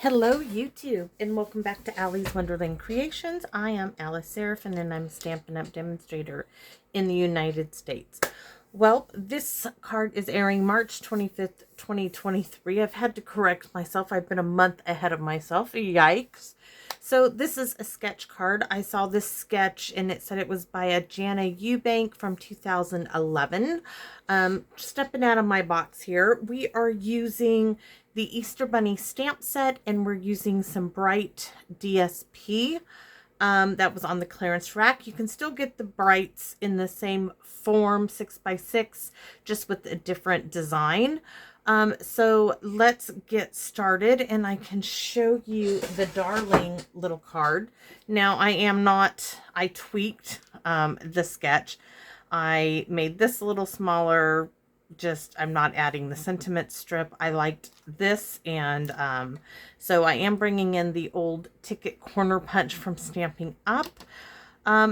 Hello YouTube, and welcome back to Allie's Wonderland Creations. I am Alice Seraphin, and I'm a Stampin' Up! Demonstrator in the United States. Well, this card is airing March 25th, 2023. I've had to correct myself. I've been a month ahead of myself. Yikes. So this is a sketch card. I saw this sketch and it said it was by a Jana Eubank from 2011. Stepping out of my box here, we are using the Easter Bunny stamp set, and we're using some bright DSP that was on the clearance rack. You can still get the brights in the same form, 6x6, just with a different design. So let's get started, and I can show you the darling little card. Now I tweaked the sketch. I made this a little smaller. I'm not adding the sentiment strip. I liked this, and so I am bringing in the old ticket corner punch from Stampin' Up.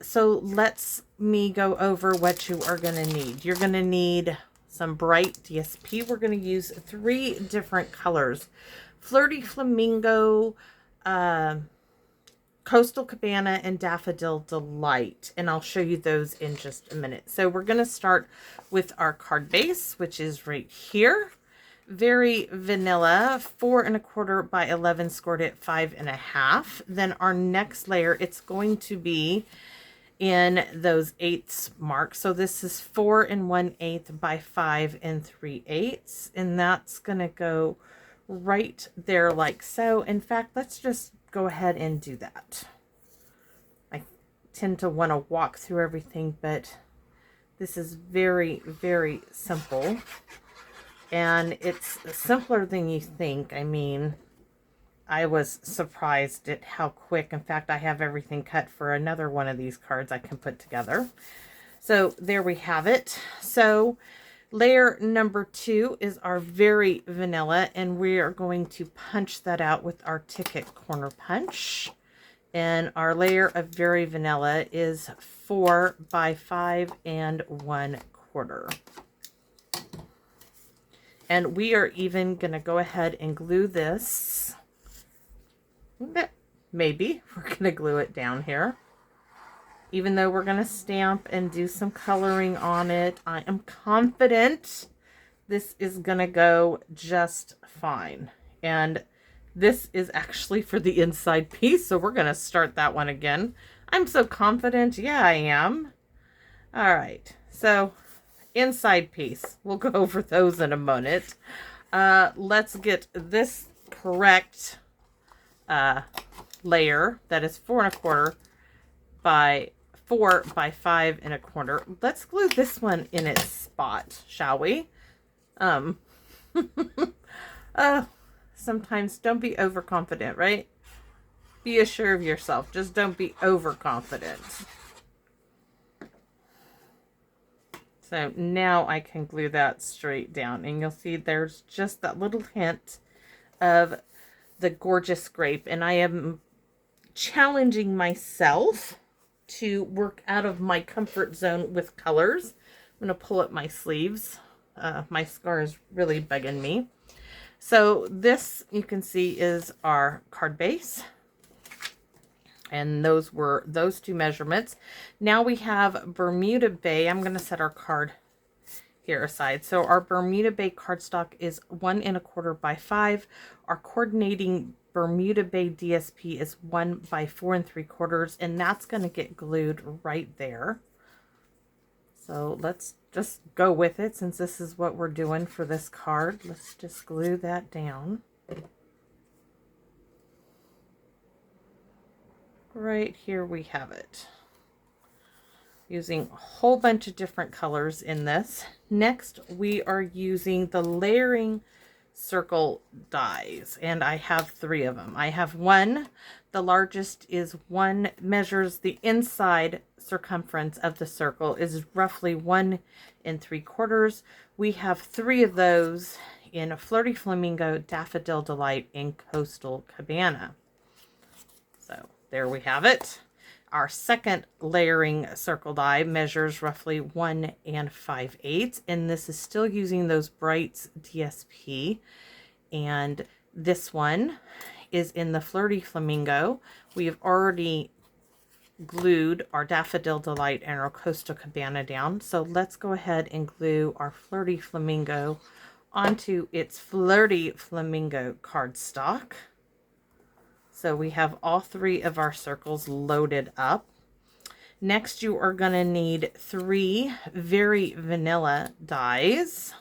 So let's go over what you are going to need. You're going to need some bright DSP. We're going to use 3 different colors: Flirty Flamingo, Coastal Cabana, and Daffodil Delight, and I'll show you those in just a minute. So we're going to start with our card base, which is right here. Very vanilla, 4 1/4 by 11, scored at 5 1/2. Then our next layer, it's going to be in those 1/8 marks. So this is 4 1/8 by 5 3/8, and that's going to go right there like so. In fact, let's just go ahead and do that. I tend to want to walk through everything, but this is very, very simple, and it's simpler than you think. I mean, I was surprised at how quick. In fact, I have everything cut for another one of these cards I can put together. So there we have it. So layer number 2 is our very vanilla, and we are going to punch that out with our ticket corner punch. And our layer of very vanilla is 4 by 5 1/4. And we are even going to go ahead and glue this. Maybe we're going to glue it down here. Even though we're going to stamp and do some coloring on it, I am confident this is going to go just fine. And this is actually for the inside piece, so we're going to start that one again. I'm so confident. Yeah, I am. All right, so inside piece. We'll go over those in a minute. Let's get this correct layer. That is 4 1/4 by 4 by 5 1/4. Let's glue this one in its spot, shall we? Sometimes don't be overconfident, right? Be assured of yourself. Just don't be overconfident. So now I can glue that straight down, and you'll see there's just that little hint of the gorgeous grape, and I am challenging myself to work out of my comfort zone with colors. I'm going to pull up my sleeves. My scar is really bugging me. So this, you can see, is our card base. And those were those 2 measurements. Now we have Bermuda Bay. I'm going to set our card here aside. So our Bermuda Bay cardstock is 1 1/4 by 5. Our coordinating Bermuda Bay DSP is 1 by 4 3/4, and that's going to get glued right there. So let's just go with it, since this is what we're doing for this card. Let's just glue that down. Right here we have it. Using a whole bunch of different colors in this. Next, we are using the layering circle dies, and I have 3 of them. I have 1. The largest is 1, measures the inside circumference of the circle, is roughly 1 3/4. We have 3 of those in Flirty Flamingo, Daffodil Delight, and Coastal Cabana. So there we have it. Our second layering circle die measures roughly 1 5/8, and this is still using those brights DSP. And this one is in the Flirty Flamingo. We have already glued our Daffodil Delight and our Coastal Cabana down. So let's go ahead and glue our Flirty Flamingo onto its Flirty Flamingo cardstock. So we have all 3 of our circles loaded up. Next, you are going to need 3 Very Vanilla dies.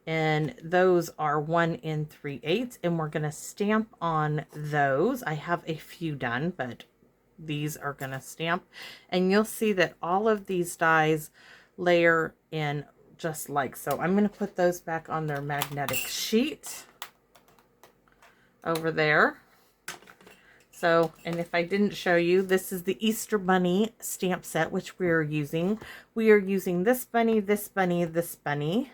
And those are 1 3/8. And we're going to stamp on those. I have a few done, but these are going to stamp. And you'll see that all of these dies layer in just like so. I'm going to put those back on their magnetic sheet over there. So, and if I didn't show you, this is the Easter Bunny stamp set, which we are using. We are using this bunny, this bunny, this bunny.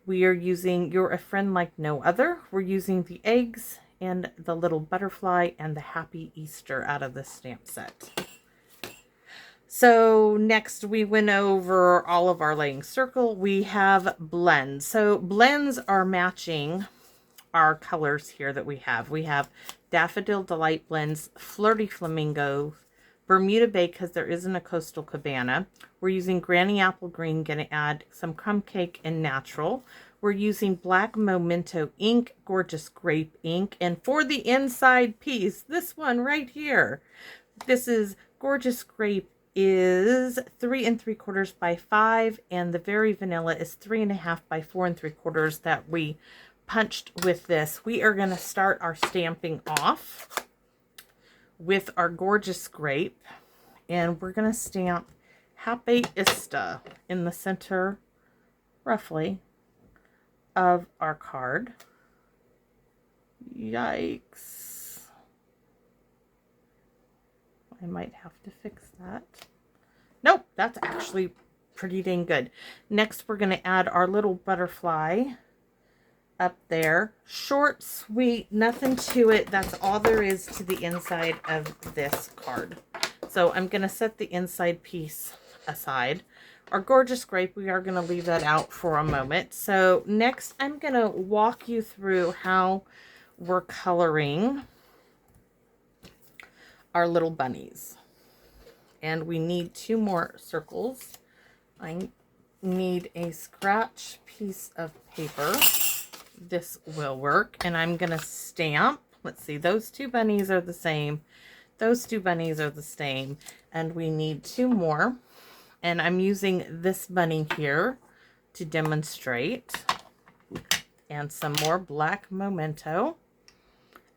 We are using You're a Friend Like No Other. We're using the eggs and the little butterfly and the Happy Easter out of this stamp set. So next we went over all of our laying circle. We have blends. So blends are matching our colors here that we have. We have Daffodil Delight blends, Flirty Flamingo, Bermuda Bay because there isn't a Coastal Cabana. We're using Granny Apple Green, going to add some Crumb Cake and Natural. We're using Black Memento ink, Gorgeous Grape ink. And for the inside piece, this one right here, this is Gorgeous Grape is 3 3/4 by 5, and the Very Vanilla is 3 1/2 by 4 3/4 that we punched with this. We are going to start our stamping off with our Gorgeous Grape, and we're going to stamp Happy Easter in the center, roughly, of our card. Yikes. I might have to fix that. Nope, that's actually pretty dang good. Next, we're going to add our little butterfly up there. Short, sweet, nothing to it. That's all there is to the inside of this card. So I'm going to set the inside piece aside. Our Gorgeous Grape, we are going to leave that out for a moment. So next I'm going to walk you through how we're coloring our little bunnies. And we need 2 more circles. I need a scratch piece of paper. This will work. And I'm going to stamp. Let's see, those 2 bunnies are the same. Those 2 bunnies are the same. And we need 2 more. And I'm using this bunny here to demonstrate. And some more Black Memento.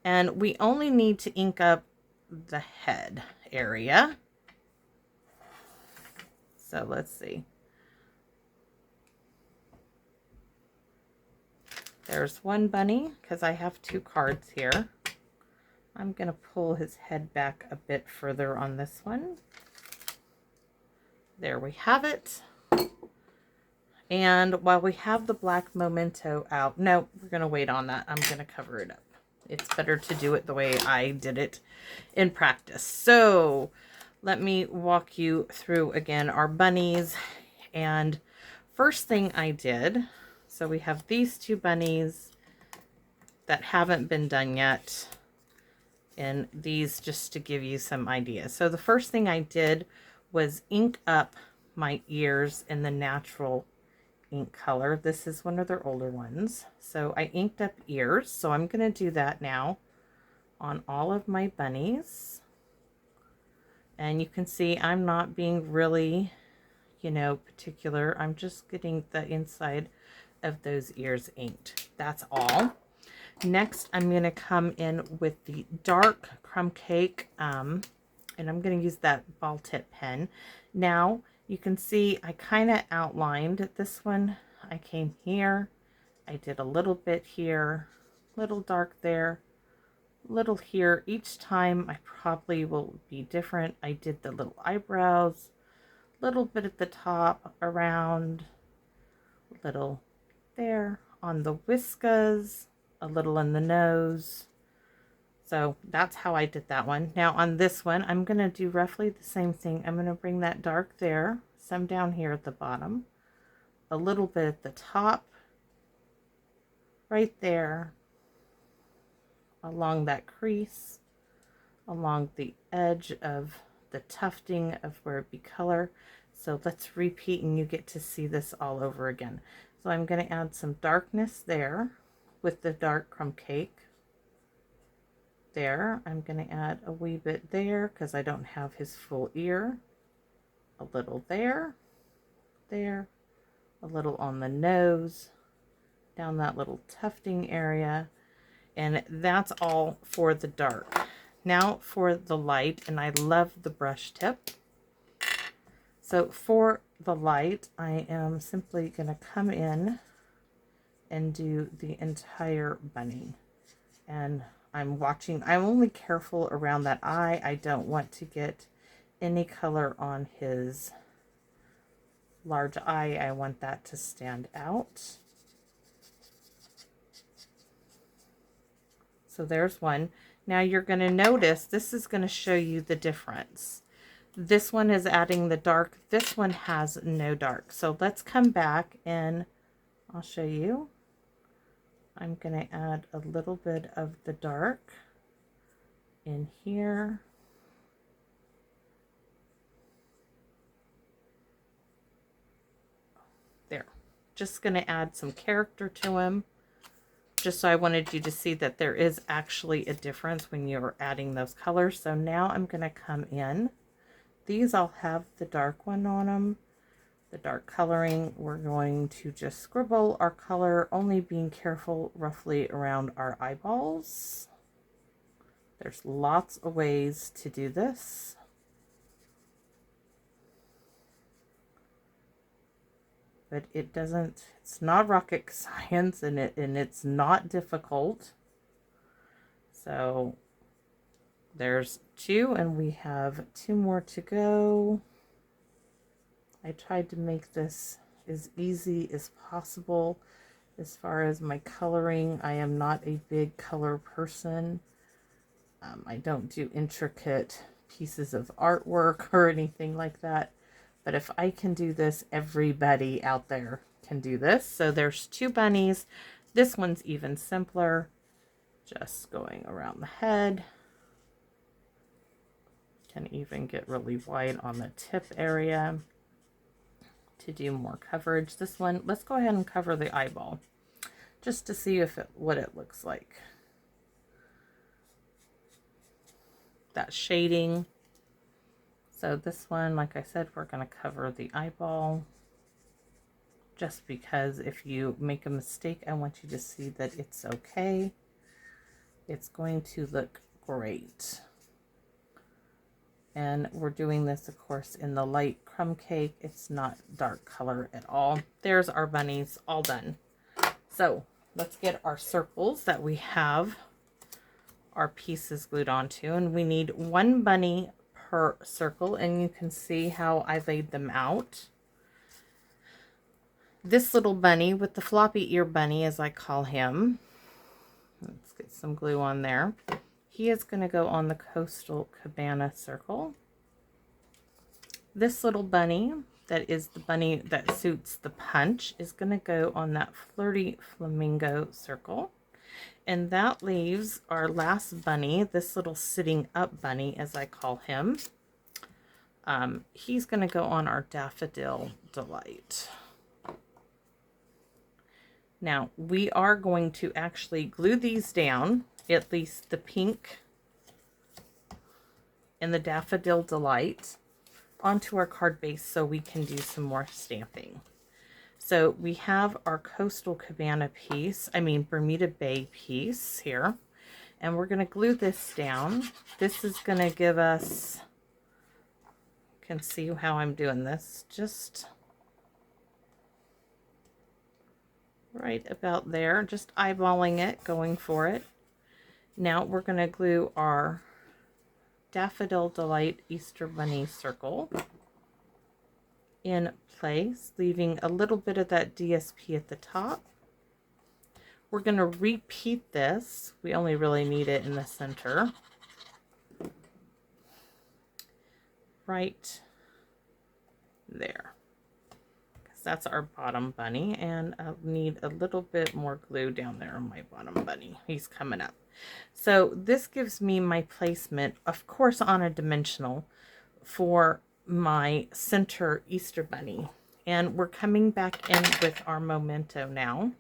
And we only need to ink up the head area. So let's see. There's one bunny because I have 2 cards here. I'm going to pull his head back a bit further on this one. There we have it. And while we have the Black Memento out, no, we're going to wait on that. I'm going to cover it up. It's better to do it the way I did it in practice. So let me walk you through again our bunnies. And first thing I did, so we have these 2 bunnies that haven't been done yet. And these just to give you some ideas. So the first thing I did was ink up my ears in the natural ink color. This is one of their older ones. So I inked up ears. So I'm going to do that now on all of my bunnies. And you can see I'm not being really, particular. I'm just getting the inside of those ears inked. That's all. Next, I'm going to come in with the dark Crumb Cake, and I'm going to use that ball tip pen. Now, you can see I kind of outlined this one. I came here, I did a little bit here, little dark there, little here. Each time I probably will be different. I did the little eyebrows, little bit at the top, around, little there on the whiskas, a little in the nose. So that's how I did that one. Now on this one, I'm going to do roughly the same thing. I'm going to bring that dark there, some down here at the bottom, a little bit at the top, right there, along that crease, along the edge of the tufting of where it be color. So let's repeat and you get to see this all over again. So I'm going to add some darkness there with the dark crumb cake. There, I'm going to add a wee bit there because I don't have his full ear. A little there, there, a little on the nose, down that little tufting area, and that's all for the dark. Now for the light, and I love the brush tip. So for the light, I am simply going to come in and do the entire bunny. And I'm watching, I'm only careful around that eye. I don't want to get any color on his large eye. I want that to stand out. So there's one. Now you're going to notice this is going to show you the difference. This one is adding the dark. This one has no dark. So let's come back and I'll show you. I'm going to add a little bit of the dark in here. There. Just going to add some character to him. Just so I wanted you to see that there is actually a difference when you're adding those colors. So now I'm going to come in. These all have the dark one on them, the dark coloring. We're going to just scribble our color, only being careful roughly around our eyeballs. There's lots of ways to do this. But it doesn't, it's not rocket science, and it's not difficult. So there's 2, and we have 2 more to go. I tried to make this as easy as possible. As far as my coloring, I am not a big color person. I don't do intricate pieces of artwork or anything like that. But if I can do this, everybody out there can do this. So there's 2 bunnies. This one's even simpler. Just going around the head. Can even get really wide on the tip area to do more coverage. This one, let's go ahead and cover the eyeball just to see what it looks like. That shading. So this one, like I said, we're going to cover the eyeball just because if you make a mistake, I want you to see that it's okay. It's going to look great. And we're doing this, of course, in the light crumb cake. It's not dark color at all. There's our bunnies all done. So let's get our circles that we have our pieces glued onto. And we need 1 bunny per circle, and you can see how I laid them out. This little bunny with the floppy ear bunny, as I call him, let's get some glue on there. He is going to go on the Coastal Cabana circle. This little bunny, that is the bunny that suits the punch, is going to go on that Flirty Flamingo circle. And that leaves our last bunny, this little sitting up bunny, as I call him. He's going to go on our Daffodil Delight. Now, we are going to actually glue these down, at least the pink and the Daffodil Delight, onto our card base so we can do some more stamping. So we have our Coastal Cabana piece, Bermuda Bay piece here, and we're going to glue this down. This is going to give us, you can see how I'm doing this, just right about there, just eyeballing it, going for it. Now we're going to glue our Daffodil Delight Easter Bunny circle in place, leaving a little bit of that DSP at the top. We're going to repeat this. We only really need it in the center. Right there. because that's our bottom bunny, and I'll need a little bit more glue down there on my bottom bunny. He's coming up. So this gives me my placement, of course, on a dimensional for my center Easter bunny. And we're coming back in with our memento now.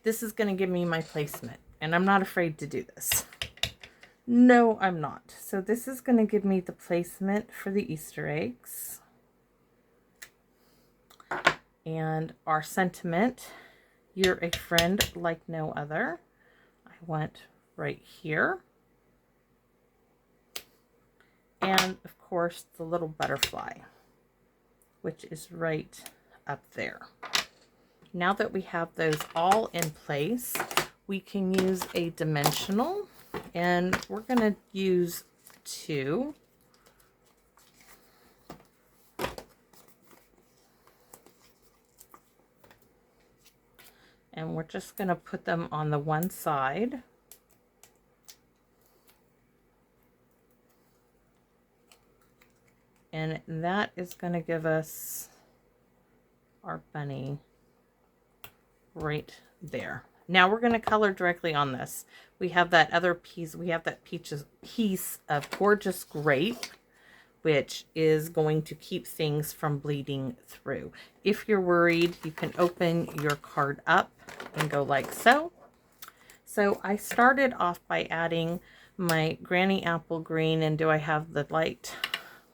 This is going to give me my placement, and I'm not afraid to do this. No, I'm not. So this is going to give me the placement for the Easter eggs. And our sentiment, you're a friend like no other. I went right here. And of course, the little butterfly, which is right up there. Now that we have those all in place, we can use a dimensional, and we're going to use 2. And we're just going to put them on the one side. And that is going to give us our bunny right there. Now we're going to color directly on this. We have that other piece. We have that piece of gorgeous grape, which is going to keep things from bleeding through. If you're worried, you can open your card up and go like so. So I started off by adding my Granny Apple Green, and do I have the light?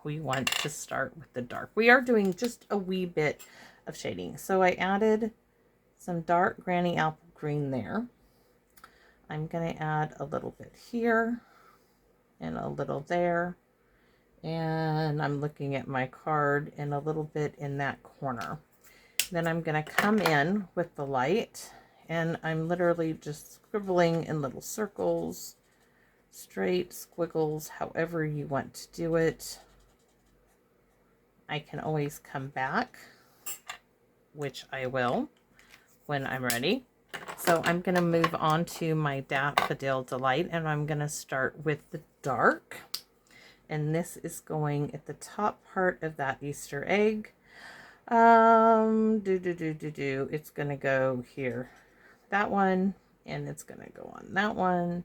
We want to start with the dark. We are doing just a wee bit of shading. So I added some dark Granny Apple Green there. I'm going to add a little bit here and a little there. And I'm looking at my card and a little bit in that corner. Then I'm going to come in with the light, and I'm literally just scribbling in little circles, straight squiggles, however you want to do it. I can always come back, which I will when I'm ready. So I'm going to move on to my Daffodil Delight, and I'm going to start with the dark. And this is going at the top part of that Easter egg. It's going to go here, that one, and it's going to go on that one,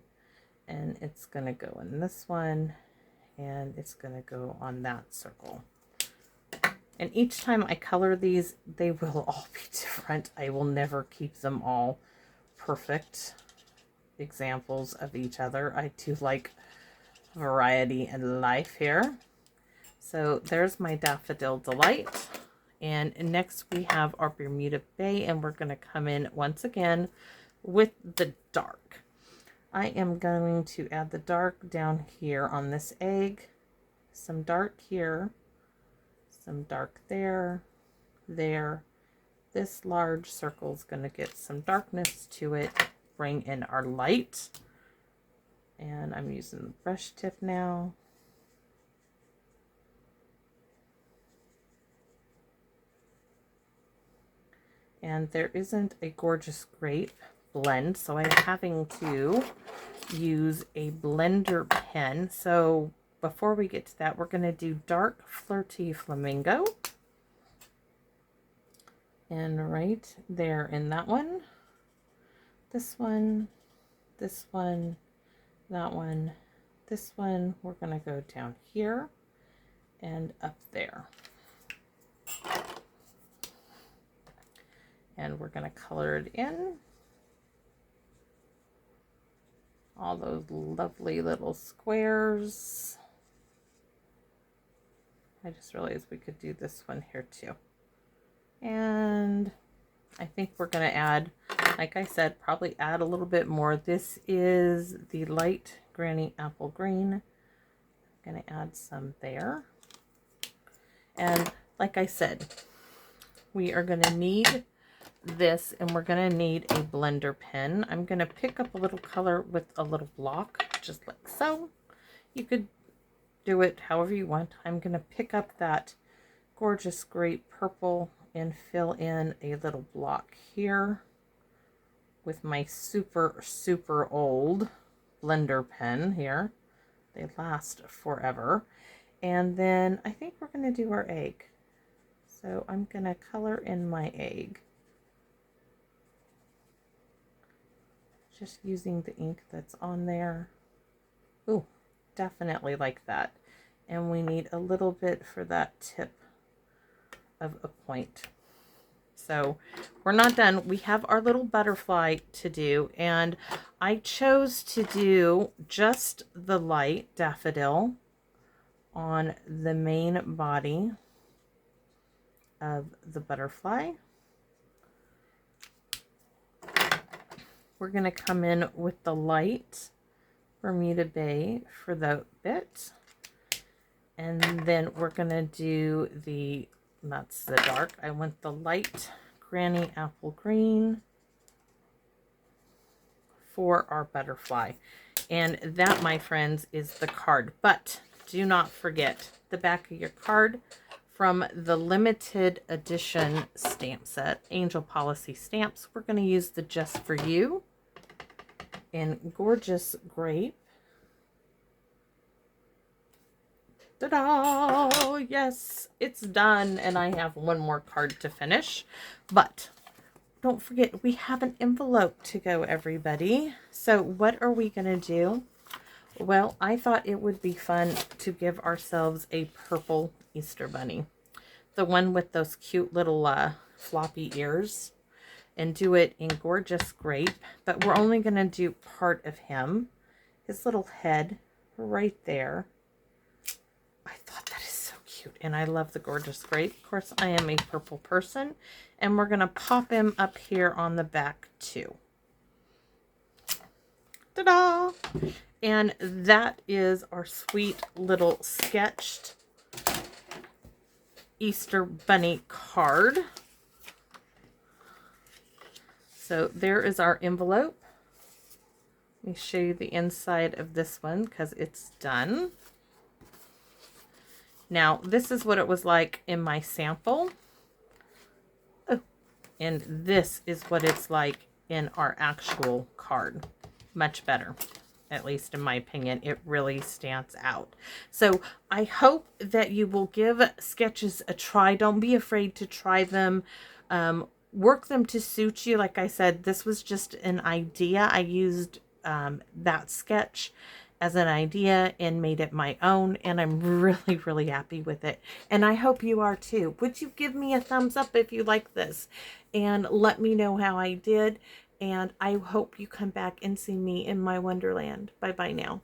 and it's going to go in this one, and it's going to go on that circle. And each time I color these, they will all be different. I will never keep them all perfect examples of each other. I do like variety in life here. So there's my Daffodil Delight. And next we have our Bermuda Bay, and we're going to come in once again with the dark. I am going to add the dark down here on this egg, some dark here, some dark there, there. This large circle is going to get some darkness to it, bring in our light. And I'm using the brush tip now. And there isn't a gorgeous grape blend, so I'm having to use a blender pen. So before we get to that, we're going to do Dark Flirty Flamingo. And right there in that one, this one, this one, that one, this one, we're going to go down here and up there. And we're going to color it in. All those lovely little squares. I just realized we could do this one here too. And I think we're going to add, like I said, probably add a little bit more. This is the light Granny Apple Green. I'm going to add some there. And like I said, we are going to need this, and we're going to need a blender pen. I'm going to pick up a little color with a little block, just like so. You could do it however you want. I'm going to pick up that gorgeous grape purple and fill in a little block here with my super, super old blender pen here. They last forever. And then I think we're going to do our egg. So I'm going to color in my egg. Just using the ink that's on there. Ooh, definitely like that. And we need a little bit for that tip of a point. So we're not done. We have our little butterfly to do, and I chose to do just the light daffodil on the main body of the butterfly. We're going to come in with the light Bermuda Bay for the bit, and then we're going to do the, that's the dark, I want the light Granny Apple Green for our butterfly. And that, my friends, is the card. But do not forget the back of your card from the limited edition stamp set, Angel Policy Stamps. We're going to use the Just For You in Gorgeous Grape. Ta-da! Yes, it's done, and I have one more card to finish. But don't forget, we have an envelope to go, everybody. So what are we going to do? Well, I thought it would be fun to give ourselves a purple Easter bunny. The one with those cute little floppy ears. And do it in Gorgeous Grape. But we're only going to do part of him. His little head right there. I thought that is so cute. And I love the Gorgeous Grape. Of course, I am a purple person. And we're going to pop him up here on the back too. Ta-da! And that is our sweet little sketched Easter bunny card. So there is our envelope. Let me show you the inside of this one because it's done. Now, this is what it was like in my sample. Oh, and this is what it's like in our actual card. Much better. At least in my opinion, it really stands out. So I hope that you will give sketches a try. Don't be afraid to try them. Work them to suit you. Like I said, this was just an idea. I used that sketch as an idea and made it my own, and I'm really, really happy with it. And I hope you are too. Would you give me a thumbs up if you like this? And let me know how I did. And I hope you come back and see me in my wonderland. Bye-bye now.